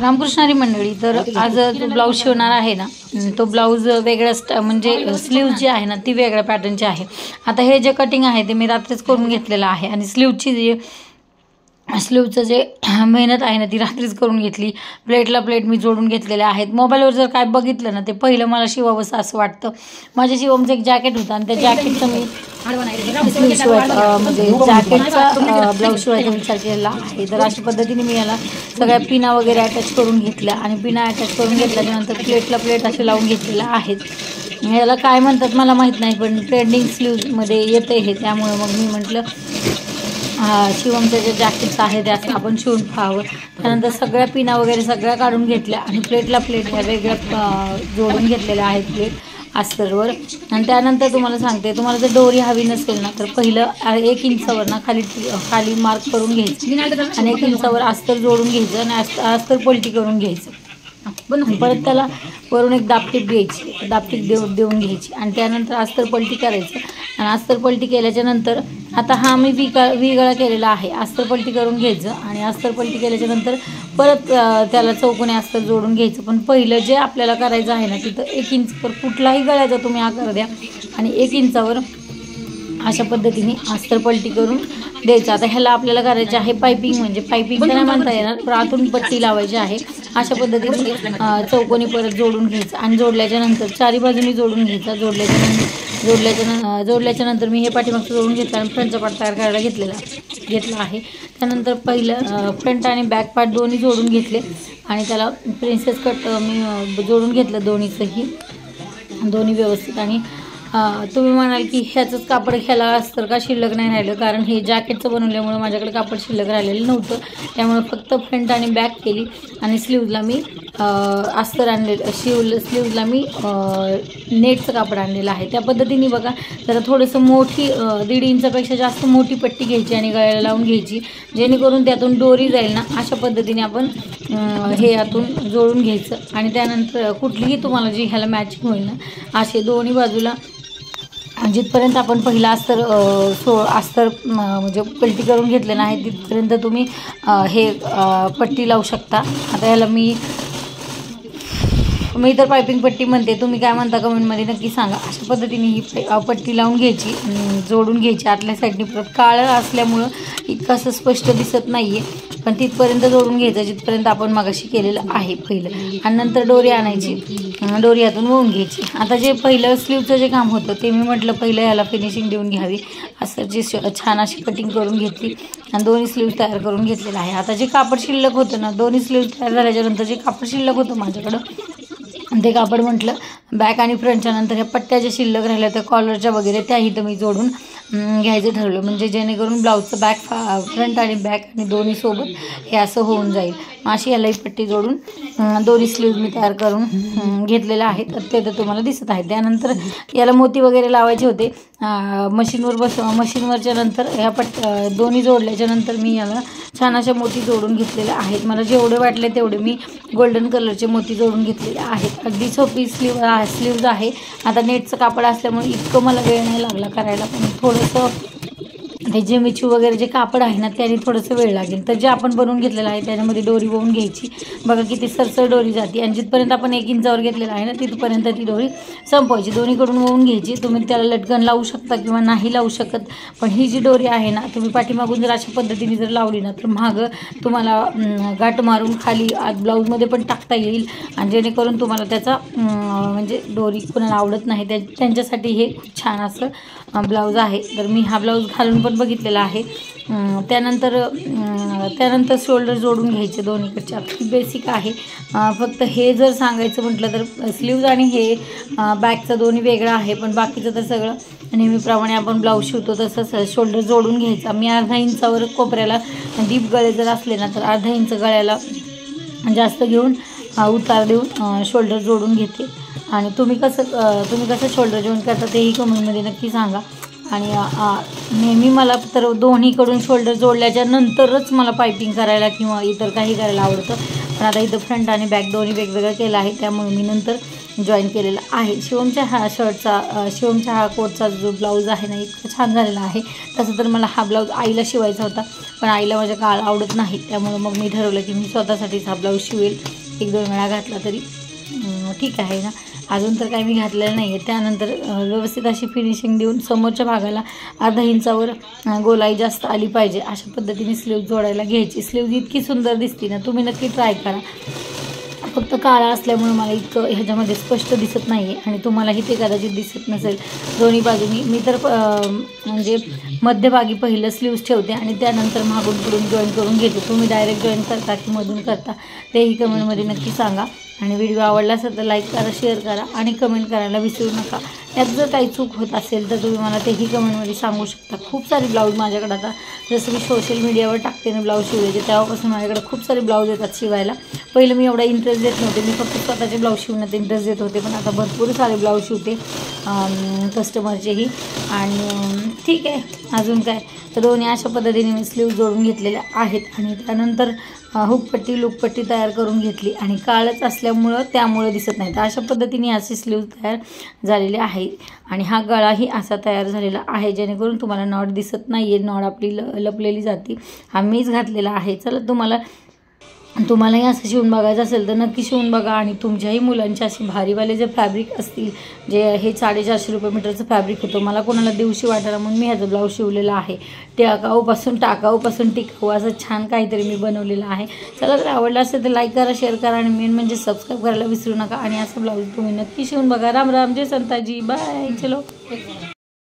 रामकृष्ण हरी मंडळी, तर आज जो ब्लाऊज शिवणार आहे ना, तो ब्लाऊज वेगळ्या म्हणजे स्लीव्ह जी आहे ना ती वेगळ्या पॅटर्नची आहे. आता हे जे कटिंग आहे ते मी रात्रीच करून घेतलेलं आहे आणि स्लीवचं जे मेहनत आहे ना ती रात्रीच करून घेतली. प्लेटला प्लेट मी जोडून घेतलेले आहेत. मोबाईलवर जर काय बघितलं ना ते पहिलं मला शिवावंसं असं वाटतं. माझ्या शिवमचं एक जॅकेट होतं आणि त्या जॅकेटचं मी स्लीव शिवायचं म्हणजे जॅकेटचा ब्लाऊज शिवायचा विचार केलेला आहे. तर अशा पद्धतीने मी याला सगळ्या पिना वगैरे अटॅच करून घेतल्या आणि पिना अटॅच करून घेतल्याच्यानंतर प्लेटला प्लेट असे लावून घेतलेल्या आहेत. याला काय म्हणतात मला माहीत नाही, पण ट्रेंडिंग स्लीव्जमध्ये येतं हे, त्यामुळे मग मी म्हटलं शिवमचं जे जॅकेटचं आहे ते असं आपण शिवून पाहावं. त्यानंतर सगळ्या पिना वगैरे सगळ्या काढून घेतल्या आणि प्लेटला प्लेट ह्या वेगळ्या जोडून घेतलेल्या आहेत प्लेट अस्तरवर. आणि त्यानंतर तुम्हाला सांगते, तुम्हाला जर दोरी हवी नसेल ना तर पहिलं 1 इंचावर ना खाली मार्क करून घ्यायचं आणि 1 इंचावर अस्तर जोडून घ्यायचं आणि अस्तर पलटी करून घ्यायचं. परत त्याला वरून एक दापटीप घ्यायची, दापटीप देऊन घ्यायची आणि त्यानंतर अस्तर पलटी करायचं. आणि अस्तर पलटी केल्याच्यानंतर आता हा मी वी गळा केलेला आहे. अस्तर पलटी करून घ्यायचं आणि अस्तर पलटी केल्याच्यानंतर परत त्याला चौकोनी अस्तर जोडून घ्यायचं. पण पहिलं जे आपल्याला करायचं आहे ना तिथं 1 इंचवर कुठलाही गळ्याचा तुम्ही आकार द्या आणि 1 इंचावर अशा पद्धतीने अस्तर पलटी करून द्यायचं. आता ह्याला आपल्याला करायचं आहे पायपिंग, म्हणजे पायपिंग तर नाही म्हणता येणार, पण आतून पट्टी लावायची आहे. अशा पद्धतीने चौकोनी परत जोडून घ्यायचं आणि जोडल्याच्या नंतर चारी बाजूनी जोडून घ्यायचा. जोडल्याच्या नंतर मी हे पाठीमागचं जोडून घेतलं आणि फ्रंटचा पार्ट तयार करायला घेतला आहे. त्यानंतर पहिलं फ्रंट आणि बॅक पार्ट दोन्ही जोडून घेतले आणि त्याला प्रिन्सेस कट मी जोडून घेतलं दोन्ही व्यवस्थित. आणि तुम्ही म्हणाल की ह्याचंच कापड घ्यायला अस्तर का शिल्लक नाही राहिलं, कारण हे जॅकेटचं बनवल्यामुळे माझ्याकडे कापड शिल्लक राहिलेलं नव्हतं. त्यामुळे फक्त फ्रंट आणि बॅक केली आणि स्लीव्जला मी अस्तर आणलेलं, स्लीव्जला मी नेटचं कापड आणलेलं आहे. त्या पद्धतीने बघा, जरा थोडंसं मोठी 1.5 इंचापेक्षा जास्त मोठी पट्टी घ्यायची आणि गळ्याला लावून घ्यायची, जेणेकरून त्यातून दोरी जाईल ना. अशा पद्धतीने आपण हे यातून जोडून घ्यायचं आणि त्यानंतर कुठलीही तुम्हाला जी ह्याला मॅचिंग होईल ना असे दोन्ही बाजूला जिथपर्यंत आपण पहिला अस्तर म्हणजे पलटी करून घेतले नाही तिथपर्यंत तुम्ही हे पट्टी लावू शकता. आता याला मी तर पायपिंग पट्टी म्हणते, तुम्ही काय म्हणता कमेंटमध्ये नक्की सांगा. अशा पद्धतीने ही पट्टी लावून घ्यायची, जोडून घ्यायची. आतल्या साईडने परत काळं असल्यामुळं इतकं असं स्पष्ट दिसत नाही आहे, पण तिथपर्यंत जोडून घ्यायचं जिथपर्यंत आपण मागाशी केलेलं आहे पहिलं. आणि नंतर दोरी आणायची, दोरी यातून वळून घ्यायची. आता जे पहिलं स्लीवचं जे काम होतं ते मी म्हटलं पहिलं ह्याला फिनिशिंग देऊन घ्यावी, असं जी छान अशी कटिंग करून घेतली आणि दोन्ही स्लीव्ज तयार करून घेतलेलं आहे. आता जे कापड शिल्लक होतं ना, दोन्ही स्लीव्ज तयार झाल्याच्यानंतर जे कापड शिल्लक होतं माझ्याकडं ते कापड म्हटलं बॅक आणि फ्रंटच्या नंतर ह्या पट्ट्या ज्या शिल्लक राहिल्या त्या कॉलरच्या वगैरे त्याही तर मी जोडून घ्यायचं ठरवलं, म्हणजे जेणेकरून ब्लाऊजचं फ्रंट आणि बॅक आणि दोन्ही सोबत हे असं होऊन जाईल. अशी याला एक पट्टी जोडून दोन्ही स्लीव्ज मी तयार करून घेतलेल्या आहेत, ते तर तुम्हाला दिसत आहे. त्यानंतर याला मोती वगैरे लावायचे होते. मशीनवरच्या नंतर ह्या दोन्ही जोडल्याच्या नंतर मी याला छान अशा मोती जोडून घेतलेल्या आहेत. मला जेवढे वाटले तेवढे मी गोल्डन कलरचे मोती जोडून घेतलेले आहेत. अगदी सोपी स्लीव्ज आहे. आता नेटचं कापड असल्यामुळे इतकं मला वेळ नाही लागला करायला, पण थोडंसं हे जे मिचू वगैरे जे कापड आहे ना त्याने थोडंसं वेळ लागेल. तर जे आपण बनवून घेतलेलं आहे त्याच्यामध्ये डोरी वळून घ्यायची. बघा किती सरसर डोरी जाते आणि जिथपर्यंत आपण 1 इंचावर घेतलेलं आहे ना तिथपर्यंत ती डोरी संपवायची. दोन्हीकडून वळून घ्यायची. तुम्ही त्याला लटकन लावू शकता किंवा नाही लावू शकत, पण ही जी डोरी आहे ना तुम्ही पाठीमागून जर अशा पद्धतीने जर लावली ना तर मागं तुम्हाला गाठ मारून खाली आत ब्लाऊजमध्ये पण टाकता येईल आणि जेणेकरून तुम्हाला त्याचा म्हणजे डोरी कोणाला आवडत नाही त्यांच्यासाठी हे खूप छान असं ब्लाऊज आहे. तर मी हा ब्लाऊज घालून पण बघितलेला आहे. त्यानंतर शोल्डर जोडून घ्यायचे दोन्हीकडचे. अगदी बेसिक आहे. फक्त हे जर सांगायचं म्हटलं तर स्लीव्ज आणि हे बॅकचं दोन्ही वेगळं आहे, पण बाकीचं तर सगळं नेहमीप्रमाणे आपण ब्लाऊज शिवतो तसंच शोल्डर जोडून घ्यायचा. मी 1/2 इंचावर कोपऱ्याला डीप गळे जर असले ना तर 1/2 इंच गळ्याला जास्त घेऊन उतार देऊन शोल्डर जोडून घेते. आणि तुम्ही कसं शोल्डर जॉईन करता तेही कमेंटमध्ये नक्की सांगा. आणि नेहमी मला तर दोन्हीकडून शोल्डर जोडल्याच्या नंतरच मला पायपिंग करायला किंवा इतर काही करायला आवडतं, पण आता इथं फ्रंट आणि बॅक दोन्ही वेगवेगळं केलं आहे त्यामुळे मी नंतर जॉईन केलेला आहे. शिवमच्या हा कोटचा जो ब्लाऊज आहे ना इतका छान झालेला आहे. तसं तर मला हा ब्लाऊज आईला शिवायचा होता, पण आईला माझ्या काळ आवडत नाही, त्यामुळे मग मी ठरवलं की मी स्वतःसाठीच हा ब्लाऊज शिवेल. 1-2 वेळा घातला तरी ठीक आहे ना. अजून तर काही मी घातलेलं नाही आहे. त्यानंतर व्यवस्थित अशी फिनिशिंग देऊन समोरच्या भागाला अर्धा इंचावर गोलाई जास्त आली पाहिजे अशा पद्धतीने स्लीव्ह जोडायला घ्यायची. स्लीव्ह इतकी सुंदर दिसते ना, तुम्ही नक्की ट्राय करा. फक्त काळा असल्यामुळे मला इतकं ह्याच्यामध्ये स्पष्ट दिसत नाही आहे आणि तुम्हालाही ते कदाचित दिसत नसेल. दोन्ही बाजूनी मी तर म्हणजे मध्यभागी पहिलं स्लीव्स ठेवते आणि त्यानंतर मागून पुढून जॉईन करून घेते. तुम्ही डायरेक्ट जॉईन करता की मधून करता तेही कमेंटमध्ये नक्की सांगा. आणि व्हिडिओ आवडला असेल तर लाईक करा, शेअर करा आणि कमेंट करायला विसरू नका. यात जर काही चूक होत असेल तर तुम्ही मला तेही कमेंटमध्ये सांगू शकता. खूप सारे ब्लाऊज माझ्याकडे आता, जसं मी सोशल मीडियावर टाकते ना ब्लाऊज शिवायचे, तेव्हापासून माझ्याकडे खूप सारे ब्लाऊज येतात शिवायला. पहिलं मी एवढा इंटरेस्ट देत नव्हते, मी फक्त स्वतःचे ब्लाऊज शिवण्यात इंटरेस्ट देत होते, पण आता भरपूर सारे ब्लाऊज शिवते कस्टमरचेही. आणि ठीक आहे, अजून काय तर दोन्ही अशा पद्धतीने मी स्लीव्ह जोडून घेतलेल्या आहेत. आणि त्यानंतर हुकपट्टी लुकपट्टी तयार करून घेतली आणि काळच असल्यामुळं त्यामुळं दिसत नाही. तर अशा पद्धतीने असे स्लीव्ह तयार झालेले आहे. आणि हा गळाही असा तयार झालेला आहे जेणेकरून तुम्हाला नॉट दिसत नाही आहे, नॉट आपली लपलेली जाते. हा मीच घातलेला आहे. चला, तुम्हालाही असं शिवून बघायचं असेल तर नक्की शिवून बघा. आणि तुमच्याही मुलांचे असे भारीवाले जे फॅब्रिक असतील, जे हे 450 रुपये मीटरचं फॅब्रिक होतं, मला कोणाला देऊशी वाटायला म्हणून मी ह्याचं ब्लाऊज शिवलेला आहे. टाकाऊपासून टिकाऊ असं छान काहीतरी मी बनवलेलं आहे. चला, तर आवडलं असेल तर लाईक करा, शेअर करा आणि मेन म्हणजे सबस्क्राईब करायला विसरू नका. आणि असं ब्लाऊज तुम्ही नक्की शिवून बघा. राम राम, जय संताजी, बाय. चलो.